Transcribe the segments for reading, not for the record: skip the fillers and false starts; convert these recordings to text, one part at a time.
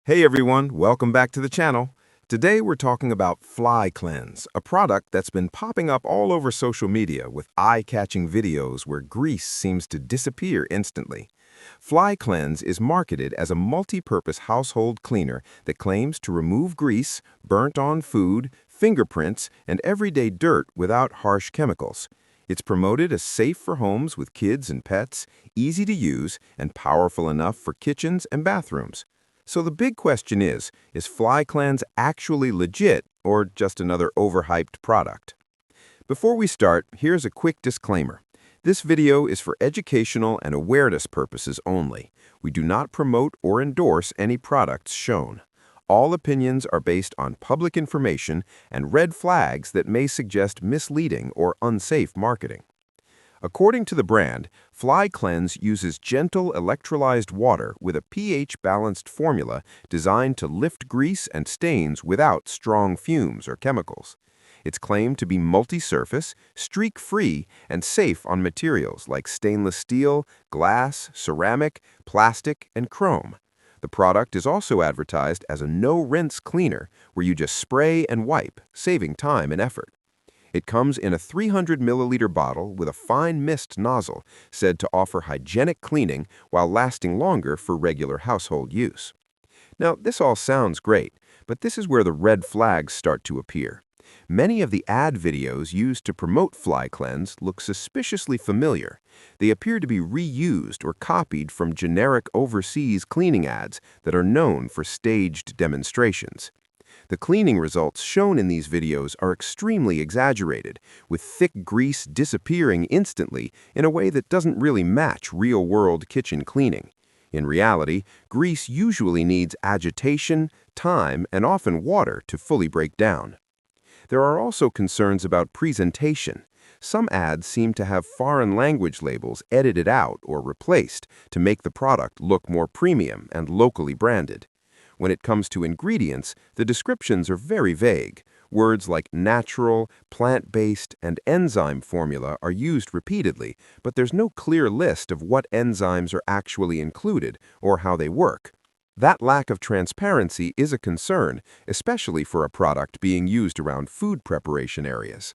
Hey everyone, welcome back to the channel. Today we're talking about Fly Cleanse, a product that's been popping up all over social media with eye-catching videos where grease seems to disappear instantly. Fly Cleanse is marketed as a multi-purpose household cleaner that claims to remove grease, burnt-on food, fingerprints, and everyday dirt without harsh chemicals. It's promoted as safe for homes with kids and pets, easy to use, and powerful enough for kitchens and bathrooms. So the big question is Fly Cleanse actually legit or just another overhyped product? Before we start, here's a quick disclaimer. This video is for educational and awareness purposes only. We do not promote or endorse any products shown. All opinions are based on public information and red flags that may suggest misleading or unsafe marketing. According to the brand, Fly Cleanse uses gentle electrolyzed water with a pH-balanced formula designed to lift grease and stains without strong fumes or chemicals. It's claimed to be multi-surface, streak-free, and safe on materials like stainless steel, glass, ceramic, plastic, and chrome. The product is also advertised as a no-rinse cleaner where you just spray and wipe, saving time and effort. It comes in a 300 milliliter bottle with a fine mist nozzle, said to offer hygienic cleaning while lasting longer for regular household use. Now, this all sounds great, but this is where the red flags start to appear. Many of the ad videos used to promote Fly Cleanse look suspiciously familiar. They appear to be reused or copied from generic overseas cleaning ads that are known for staged demonstrations. The cleaning results shown in these videos are extremely exaggerated, with thick grease disappearing instantly in a way that doesn't really match real-world kitchen cleaning. In reality, grease usually needs agitation, time, and often water to fully break down. There are also concerns about presentation. Some ads seem to have foreign language labels edited out or replaced to make the product look more premium and locally branded. When it comes to ingredients, the descriptions are very vague. Words like natural, plant-based, and enzyme formula are used repeatedly, but there's no clear list of what enzymes are actually included or how they work. That lack of transparency is a concern, especially for a product being used around food preparation areas.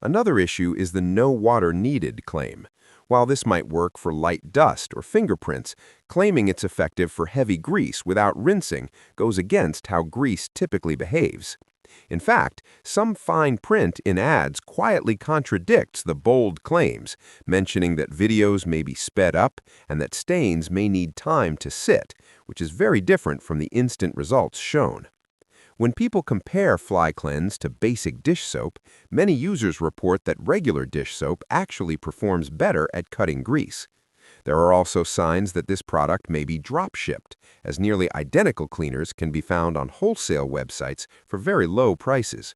Another issue is the no water needed claim. While this might work for light dust or fingerprints, claiming it's effective for heavy grease without rinsing goes against how grease typically behaves. In fact, some fine print in ads quietly contradicts the bold claims, mentioning that videos may be sped up and that stains may need time to sit, which is very different from the instant results shown. When people compare Fly Cleanse to basic dish soap, many users report that regular dish soap actually performs better at cutting grease. There are also signs that this product may be drop-shipped, as nearly identical cleaners can be found on wholesale websites for very low prices.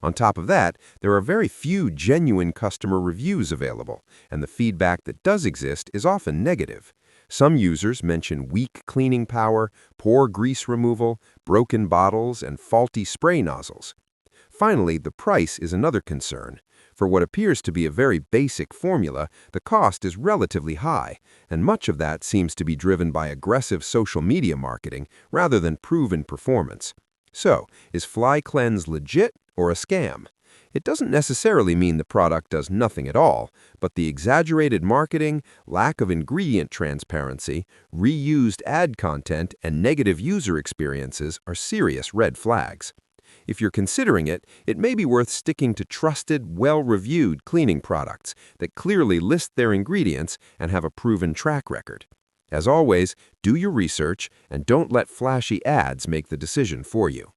On top of that, there are very few genuine customer reviews available, and the feedback that does exist is often negative. Some users mention weak cleaning power, poor grease removal, broken bottles, and faulty spray nozzles. Finally, the price is another concern. For what appears to be a very basic formula, the cost is relatively high, and much of that seems to be driven by aggressive social media marketing rather than proven performance. So, is Fly Cleanse legit or a scam? It doesn't necessarily mean the product does nothing at all, but the exaggerated marketing, lack of ingredient transparency, reused ad content, and negative user experiences are serious red flags. If you're considering it, it may be worth sticking to trusted, well-reviewed cleaning products that clearly list their ingredients and have a proven track record. As always, do your research and don't let flashy ads make the decision for you.